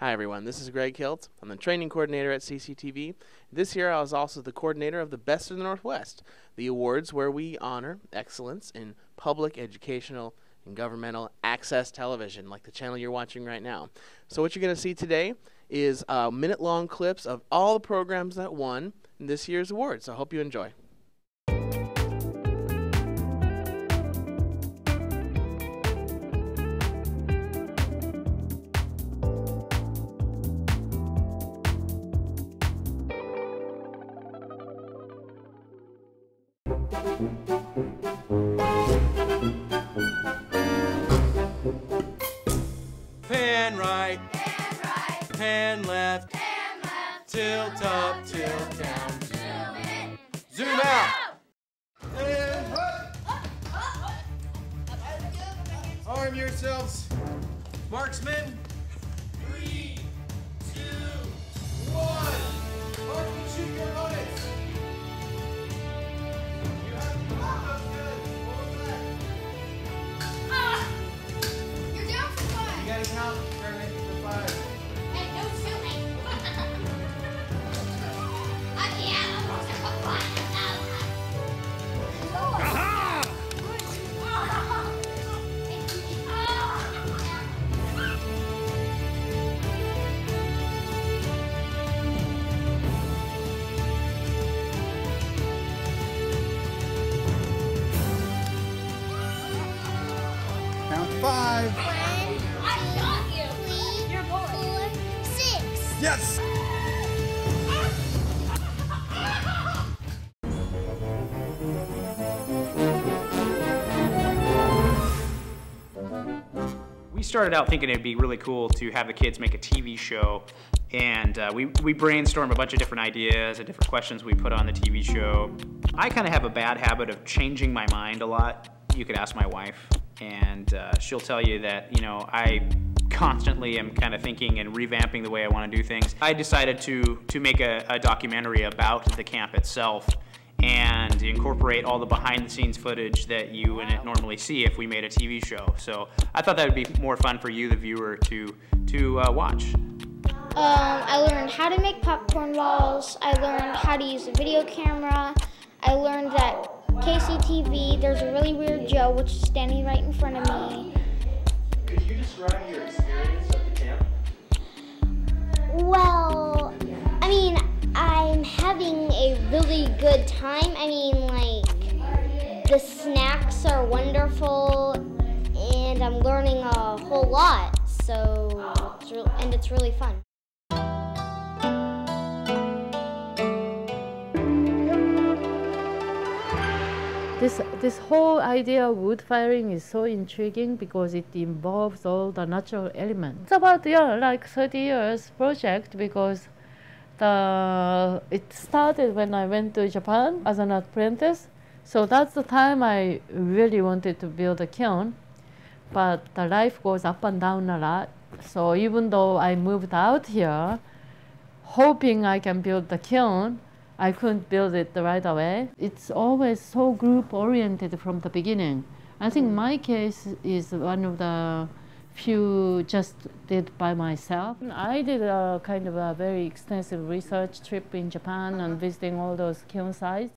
Hi everyone, this is Greg Hilt. I'm the training coordinator at CCTV. This year I was also the coordinator of the Best of the Northwest, the awards where we honor excellence in public, educational, and governmental access television, like the channel you're watching right now. So what you're going to see today is minute-long clips of all the programs that won this year's awards. So I hope you enjoy. Pan right, pan left, tilt up, tilt down, zoom out, and arm yourselves, marksman. 3, 2, 1. Mark and shoot your opponents. You have to You're down for 5. You gotta count, Kermit, for 5. Hey, no shooting. Yeah, I'm also for 5. Count 5. I got you. You're bored. 4, 6. Yes! We started out thinking it'd be really cool to have the kids make a TV show, and we brainstormed a bunch of different ideas and different questions we put on the TV show. I kind of have a bad habit of changing my mind a lot. You could ask my wife, and she'll tell you that, you know, I constantly am kind of thinking and revamping the way I want to do things. I decided to make a documentary about the camp itself and incorporate all the behind-the-scenes footage that you wouldn't normally see if we made a TV show. So I thought that would be more fun for you, the viewer, to watch. I learned how to make popcorn balls. I learned how to use a video camera. I learned that KCTV, there's a really weird Joe, which is standing right in front of me. Could you describe your experience at the camp? Well, I mean, I'm having a really good time. I mean, like, the snacks are wonderful, and I'm learning a whole lot, so, it's really fun. This whole idea of wood firing is so intriguing because it involves all the natural elements. It's about, yeah, like 30 years project because it started when I went to Japan as an apprentice. So that's the time I really wanted to build a kiln. But the life goes up and down a lot. So even though I moved out here, hoping I can build the kiln, I couldn't build it right away. It's always so group-oriented from the beginning. I think my case is one of the few just did by myself. I did a kind of a very extensive research trip in Japan and visiting all those kiln sites.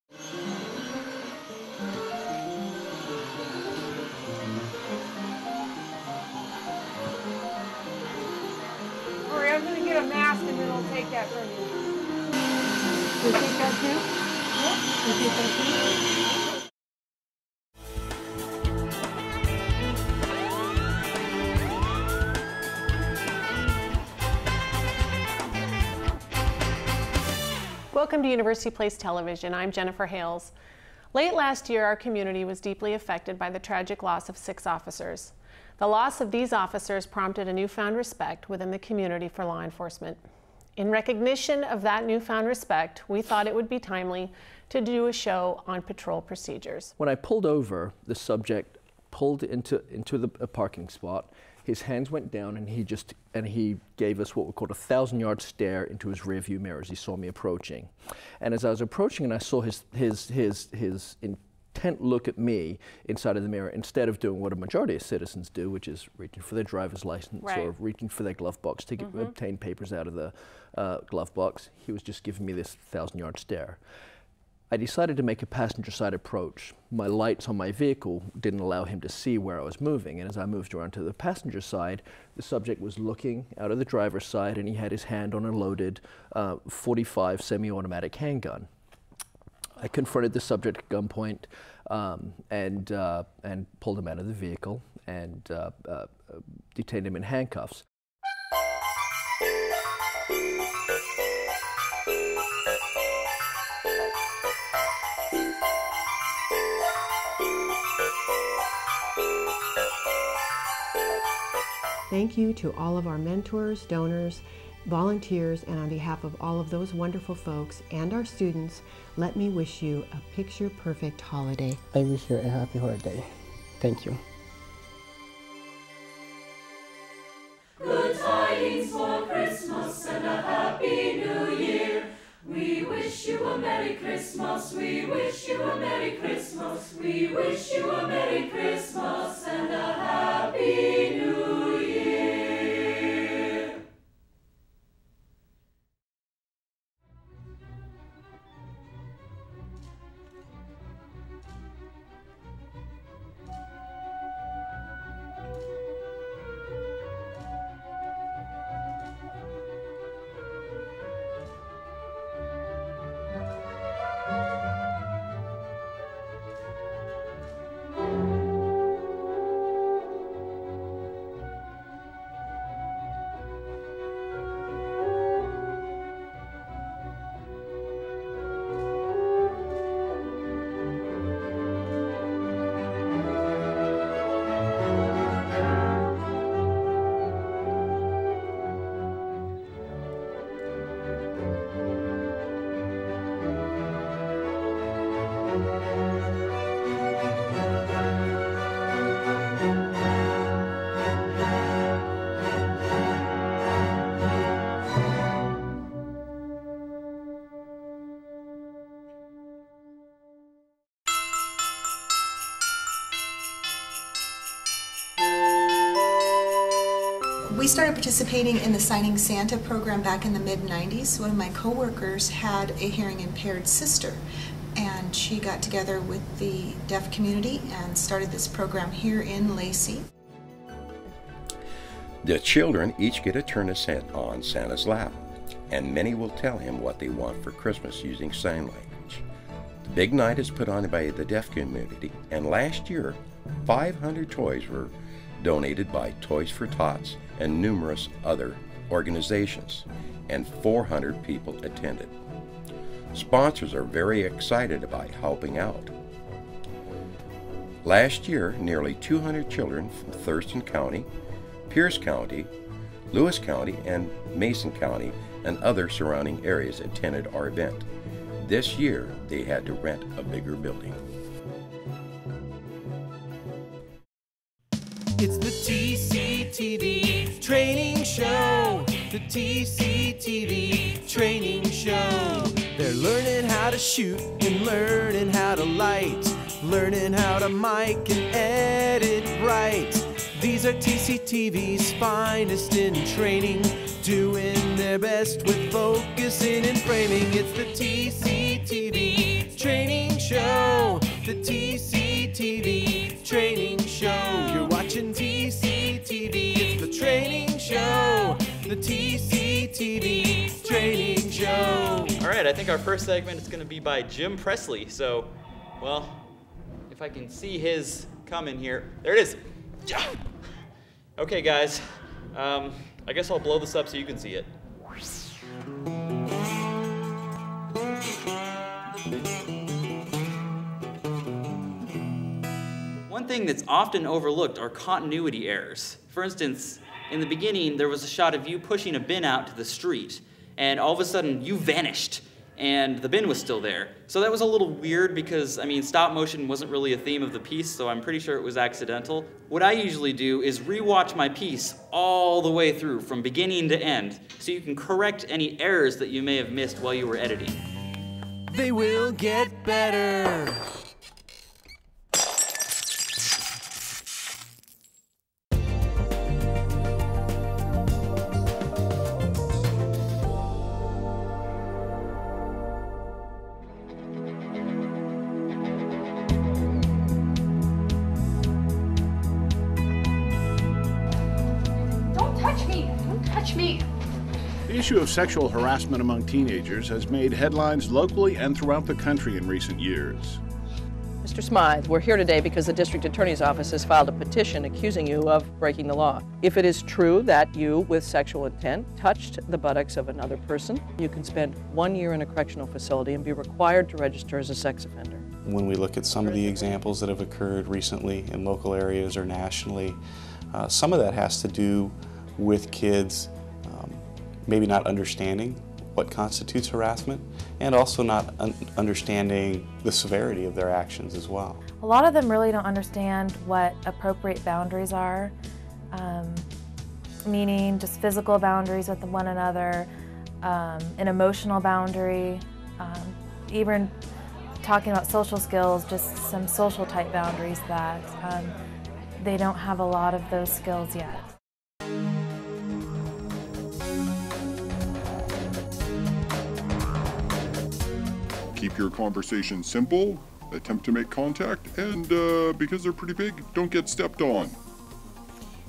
Ruri, I'm going to get a mask and then I'll take that from you. You take that too? Yeah. You take that too? Welcome to University Place Television. I'm Jennifer Hales. Late last year, our community was deeply affected by the tragic loss of 6 officers. The loss of these officers prompted a newfound respect within the community for law enforcement. In recognition of that newfound respect, we thought it would be timely to do a show on patrol procedures. When I pulled over, the subject pulled into a parking spot. His hands went down, and he gave us what we called a 1,000-yard stare into his rearview mirror as he saw me approaching. And as I was approaching, and I saw his intent look at me inside of the mirror instead of doing what a majority of citizens do, which is reaching for their driver's license or reaching for their glove box to obtain papers out of the glove box. He was just giving me this 1,000-yard stare. I decided to make a passenger side approach. My lights on my vehicle didn't allow him to see where I was moving, and as I moved around to the passenger side, the subject was looking out of the driver's side, and he had his hand on a loaded .45 semi-automatic handgun. I confronted the subject at gunpoint and pulled him out of the vehicle and detained him in handcuffs. Thank you to all of our mentors, donors, volunteers, and on behalf of all of those wonderful folks and our students, let me wish you a picture-perfect holiday. I wish you a happy holiday. Thank you. Good tidings for Christmas and a happy New Year. We wish you a Merry Christmas. We wish you a Merry Christmas. We wish you a Merry Christmas and a happy New Year. We started participating in the Signing Santa program back in the mid-90s. One of my coworkers had a hearing-impaired sister, and she got together with the deaf community and started this program here in Lacey. The children each get a turn to sit on Santa's lap, and many will tell him what they want for Christmas using sign language. The big night is put on by the deaf community, and last year 500 toys were donated by Toys for Tots and numerous other organizations, and 400 people attended. Sponsors are very excited about helping out. Last year, nearly 200 children from Thurston County, Pierce County, Lewis County, and Mason County and other surrounding areas attended our event. This year, they had to rent a bigger building. It's the TCTV Training Show. The TCTV Training Show. They're learning how to shoot and learning how to light, learning how to mic and edit right. These are TCTV's finest in training, doing their best with focusing and framing. It's the TCTV Training Show. The TCTV Training Show. You're watching TCTV. It's the training show. The TCTV Training Show. All right, I think our first segment is going to be by Jim Presley. So, well, if I can see his come in here. There it is. Yeah. Okay, guys. I guess I'll blow this up so you can see it. One thing that's often overlooked are continuity errors. For instance, in the beginning, there was a shot of you pushing a bin out to the street, and all of a sudden, you vanished, and the bin was still there. So that was a little weird because, I mean, stop motion wasn't really a theme of the piece, so I'm pretty sure it was accidental. What I usually do is rewatch my piece all the way through, from beginning to end, so you can correct any errors that you may have missed while you were editing. They will get better. touch me! Don't touch me! The issue of sexual harassment among teenagers has made headlines locally and throughout the country in recent years. Mr. Smythe, we're here today because the District Attorney's Office has filed a petition accusing you of breaking the law. If it is true that you, with sexual intent, touched the buttocks of another person, you can spend 1 year in a correctional facility and be required to register as a sex offender. When we look at some of the examples that have occurred recently in local areas or nationally, some of that has to do with kids maybe not understanding what constitutes harassment, and also not understanding the severity of their actions as well. A lot of them really don't understand what appropriate boundaries are, meaning just physical boundaries with one another, an emotional boundary, even talking about social skills, just some social type boundaries that they don't have a lot of those skills yet. Keep your conversation simple, attempt to make contact, and because they're pretty big, don't get stepped on.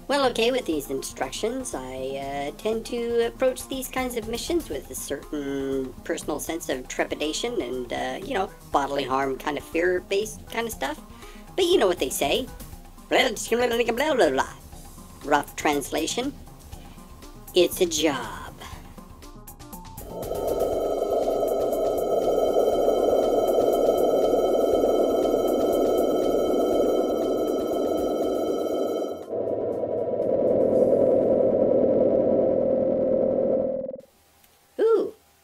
Well, okay, with these instructions, I tend to approach these kinds of missions with a certain personal sense of trepidation and, you know, bodily harm kind of fear-based kind of stuff. But you know what they say. Blah, blah, blah, blah, blah. Rough translation. It's a job.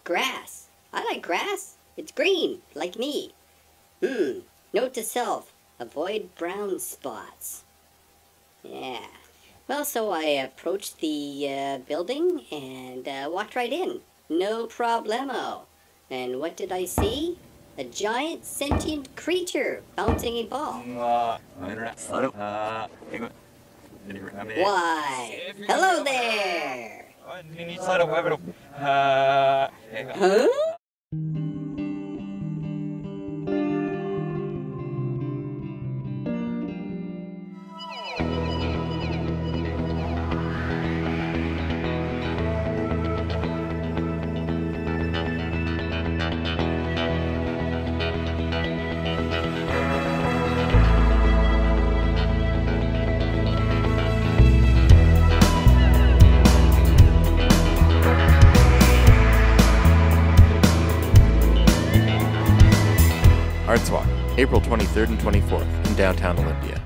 Grass. I like grass. It's green, like me. Note to self, avoid brown spots. Yeah. Well, so I approached the building and walked right in. No problemo. And what did I see? A giant sentient creature bouncing a ball. Why, hello there! Huh? Arts Walk, April 23rd and 24th in downtown Olympia.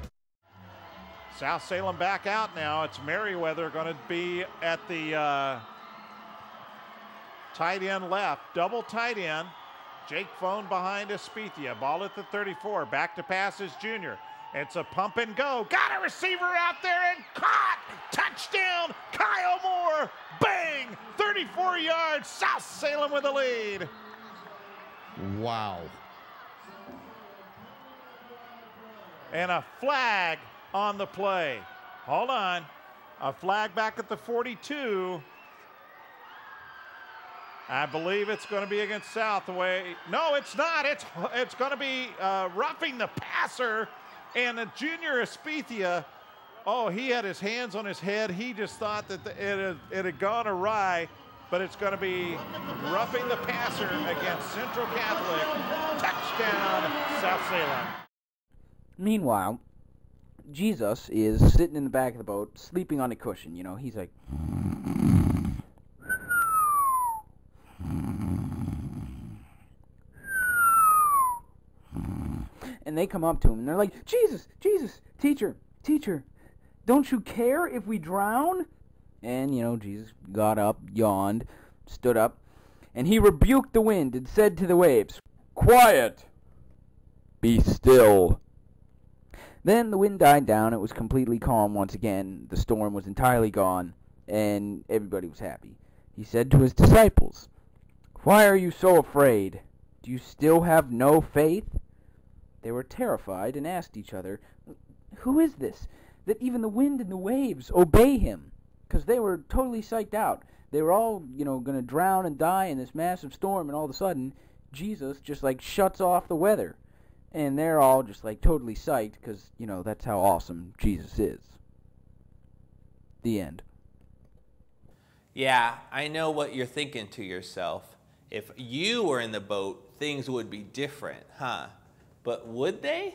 South Salem back out now. It's Merriweather going to be at the tight end left. Double tight end. Jake Phone behind Espethia. Ball at the 34. Back to pass is Junior. It's a pump and go. Got a receiver out there and caught. Touchdown, Kyle Moore. Bang! 34 yards. South Salem with the lead. Wow. And a flag on the play. Hold on. A flag back at the 42. I believe it's going to be against South away. No, it's not. It's going to be roughing the passer. And the Junior Espethia, oh, he had his hands on his head. He just thought that it had gone awry. But it's going to be roughing the passer against Central Catholic. Touchdown, South Salem. Meanwhile, Jesus is sitting in the back of the boat, sleeping on a cushion. You know, he's like... And they come up to him, and they're like, Jesus, Jesus, teacher, don't you care if we drown? And, you know, Jesus got up, yawned, stood up, and he rebuked the wind and said to the waves, Quiet! Be still! Then the wind died down, it was completely calm once again, the storm was entirely gone, and everybody was happy. He said to his disciples, Why are you so afraid? Do you still have no faith? They were terrified and asked each other, Who is this, that even the wind and the waves obey him? Because they were totally psyched out. They were all, you know, going to drown and die in this massive storm, and all of a sudden, Jesus just, like, shuts off the weather. And they're all just, like, totally psyched because, you know, that's how awesome Jesus is. The end. Yeah, I know what you're thinking to yourself. If you were in the boat, things would be different, huh? But would they?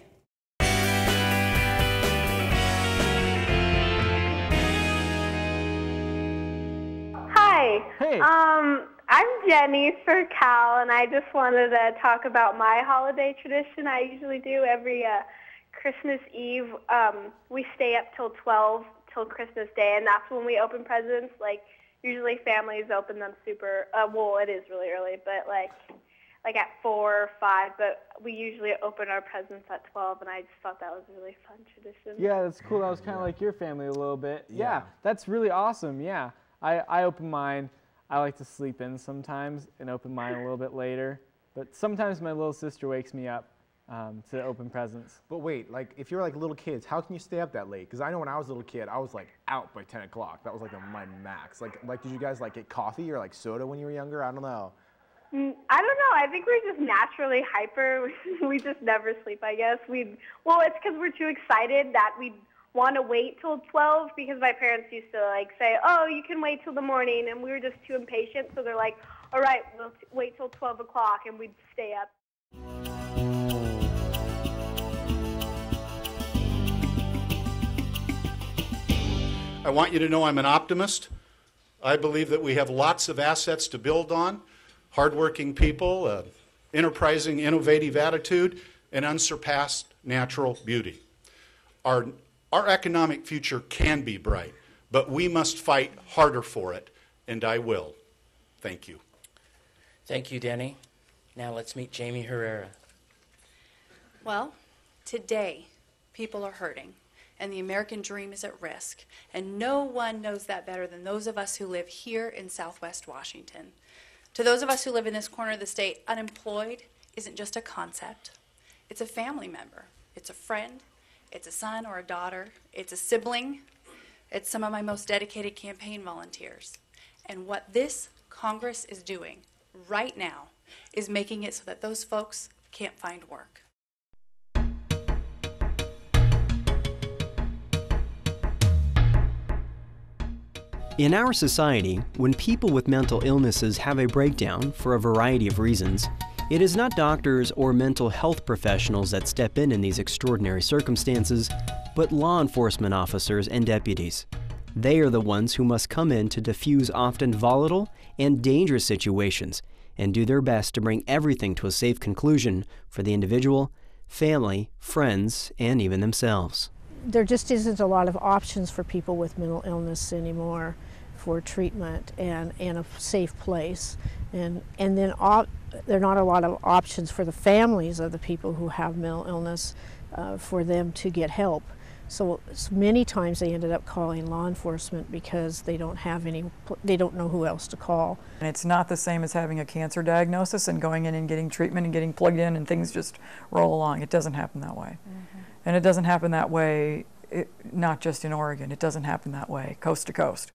Hi. Hey. I'm Jenny for Cal, and I just wanted to talk about my holiday tradition I usually do every Christmas Eve. We stay up till 12 till Christmas Day, and that's when we open presents. Like, usually families open them super, well, it is really early, but like at 4 or 5, but we usually open our presents at 12, and I just thought that was a really fun tradition. Yeah, that's cool. That was kind of like your family a little bit. Yeah, that's really awesome. Yeah, I open mine. I like to sleep in sometimes and open mine a little bit later, but sometimes my little sister wakes me up to open presents. But wait, like if you're like little kids, how can you stay up that late? Because I know when I was a little kid, I was like out by 10 o'clock. That was like my max. Like did you guys like get coffee or like soda when you were younger? I don't know. I don't know. I think we're just naturally hyper. We just never sleep, I guess. Well, it's because we're too excited that we want to wait till 12, because my parents used to like say, oh, you can wait till the morning, and we were just too impatient. So they're like, all right, we'll wait till 12 o'clock, and we'd stay up. I want you to know I'm an optimist. I believe that we have lots of assets to build on. Hardworking people, enterprising, innovative attitude, and unsurpassed natural beauty. Our economic future can be bright, but we must fight harder for it, and I will. Thank you. Thank you, Denny. Now let's meet Jamie Herrera. Well, today, people are hurting, and the American dream is at risk, and no one knows that better than those of us who live here in Southwest Washington. To those of us who live in this corner of the state, unemployed isn't just a concept. It's a family member. It's a friend. It's a son or a daughter. It's a sibling. It's some of my most dedicated campaign volunteers. And what this Congress is doing right now is making it so that those folks can't find work. In our society, when people with mental illnesses have a breakdown for a variety of reasons, it is not doctors or mental health professionals that step in these extraordinary circumstances, but law enforcement officers and deputies. They are the ones who must come in to diffuse often volatile and dangerous situations and do their best to bring everything to a safe conclusion for the individual, family, friends, and even themselves. There just isn't a lot of options for people with mental illness anymore for treatment and a safe place. And then there are not a lot of options for the families of the people who have mental illness for them to get help. So many times they ended up calling law enforcement because they don't know who else to call. And it's not the same as having a cancer diagnosis and going in and getting treatment and getting plugged in and things just roll along. It doesn't happen that way. Mm-hmm. And it doesn't happen that way, not just in Oregon. It doesn't happen that way, coast to coast.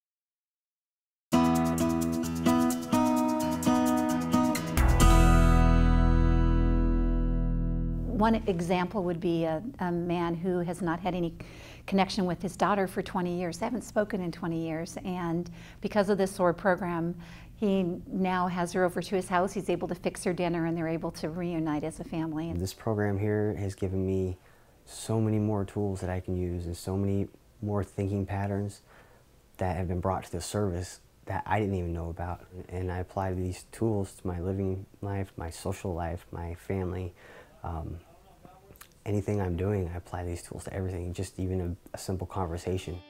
One example would be a man who has not had any connection with his daughter for 20 years. They haven't spoken in 20 years, and because of this SOAR program, he now has her over to his house. He's able to fix her dinner, and they're able to reunite as a family. This program here has given me so many more tools that I can use and so many more thinking patterns that have been brought to the service that I didn't even know about. And I apply these tools to my living life, my social life, my family. Anything I'm doing, I apply these tools to everything, just even a simple conversation.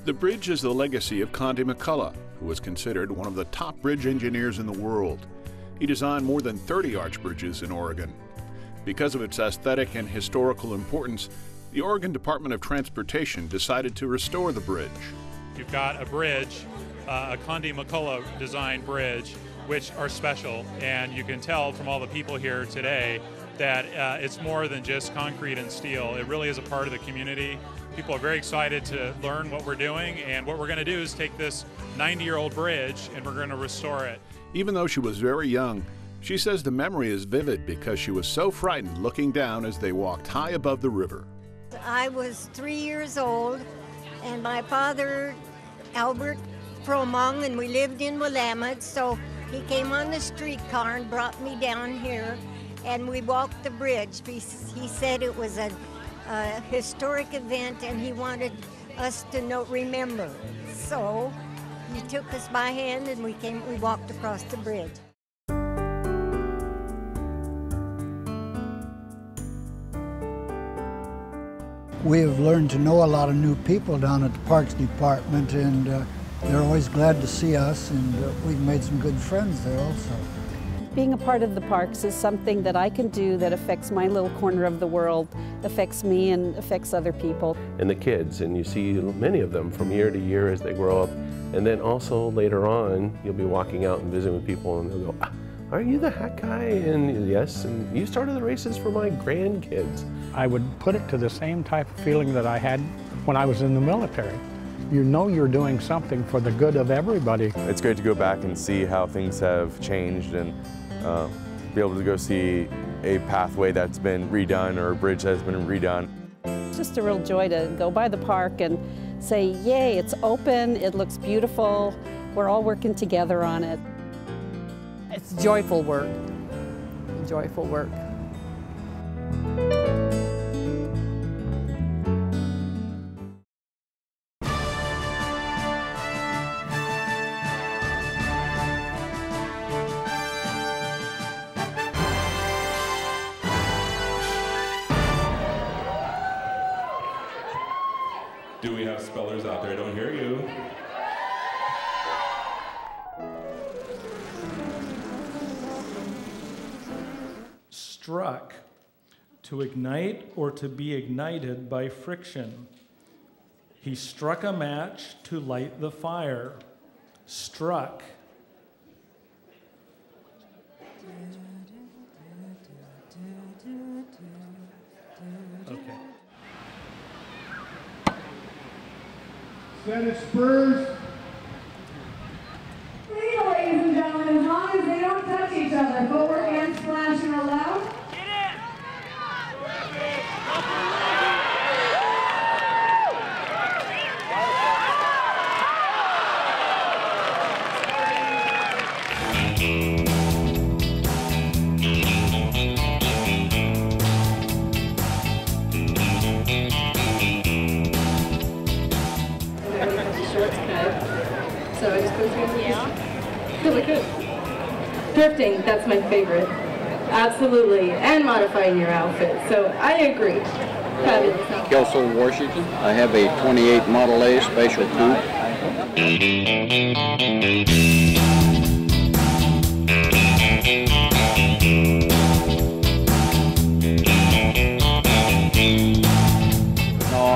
The bridge is the legacy of Conde McCullough, who was considered one of the top bridge engineers in the world. He designed more than 30 arch bridges in Oregon. Because of its aesthetic and historical importance, the Oregon Department of Transportation decided to restore the bridge. You've got a bridge, a Conde McCullough designed bridge, which are special, and you can tell from all the people here today that it's more than just concrete and steel. It really is a part of the community. People are very excited to learn what we're doing, and what we're going to do is take this 90-year-old bridge and we're going to restore it. Even though she was very young, she says the memory is vivid because she was so frightened looking down as they walked high above the river. I was 3 years old, and my father, Albert Fromong, and we lived in Willamette, so he came on the streetcar and brought me down here, and we walked the bridge. He said it was a historic event, and he wanted us to remember. So he took us by hand, and we walked across the bridge. We have learned to know a lot of new people down at the Parks Department, and they're always glad to see us, and we've made some good friends there also. Being a part of the parks is something that I can do that affects my little corner of the world, affects me and affects other people. And the kids, and you see many of them from year to year as they grow up. And then also later on, you'll be walking out and visiting with people and they'll go, "Are you the hat guy?" And yes, and you started the races for my grandkids. I would put it to the same type of feeling that I had when I was in the military. You know you're doing something for the good of everybody. It's great to go back and see how things have changed and be able to go see a pathway that's been redone or a bridge that's been redone. It's just a real joy to go by the park and say, yay, it's open, it looks beautiful, we're all working together on it. It's joyful work, joyful work. Do we have spellers out there? I don't hear you. Struck, to ignite or to be ignited by friction. He struck a match to light the fire. Struck. Okay. Set of Spurs. Ladies and gentlemen, as long as they don't touch each other, footwork and splashing allowed. So I just go through really good. Thrifting, that's my favorite. Absolutely. And modifying your outfit. So I agree. Fabulous. Kelso, Washington. I have a 28 Model A Special Coupe.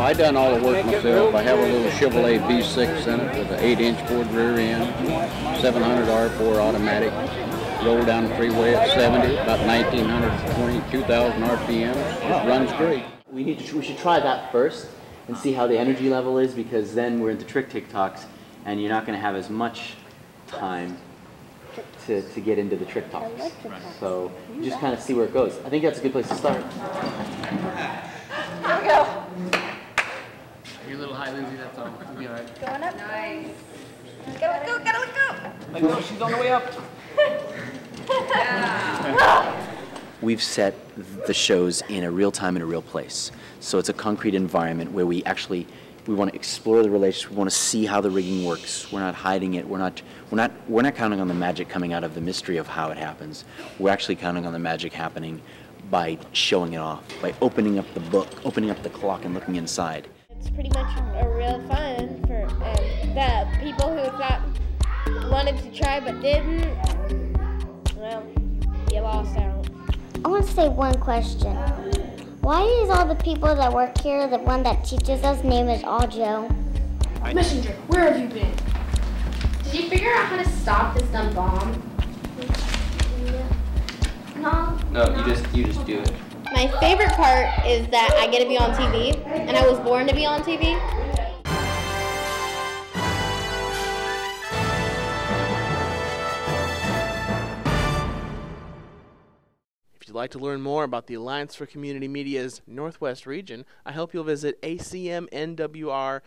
I done all the work myself. I have a little Chevrolet V6 in it with an 8-inch Ford rear end, 700 R4 automatic, roll down the freeway at 70, about 1,920, 2,000 RPM. It runs great. We should try that first and see how the energy level is, because then we're into trick TikToks and you're not going to have as much time to get into the trick talks. So you just kind of see where it goes. I think that's a good place to start. Here we go. You're a little high, Lindsay, that's all. We'll be all right. Going up. Nice. Gotta let go, Let go, she's on the way up. We've set the shows in a real time, in a real place. So it's a concrete environment where we want to explore the relationship. We want to see how the rigging works. We're not hiding it. We're not counting on the magic coming out of the mystery of how it happens. We're actually counting on the magic happening by showing it off, by opening up the book, opening up the clock and looking inside. It's pretty much a real fun for the people who thought wanted to try but didn't. Well, you lost out. I want to say one question. Why is all the people that work here, the one that teaches us, name is all Joe? Messenger, where have you been? Did you figure out how to stop this dumb bomb? No, you just do it. My favorite part is that I get to be on TV, and I was born to be on TV. If you'd like to learn more about the Alliance for Community Media's Northwest region, I hope you'll visit ACMNWR.org.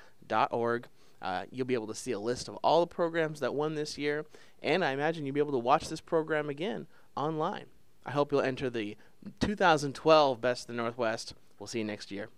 You'll be able to see a list of all the programs that won this year, and I imagine you'll be able to watch this program again online. I hope you'll enter the 2012 Best of the Northwest. We'll see you next year.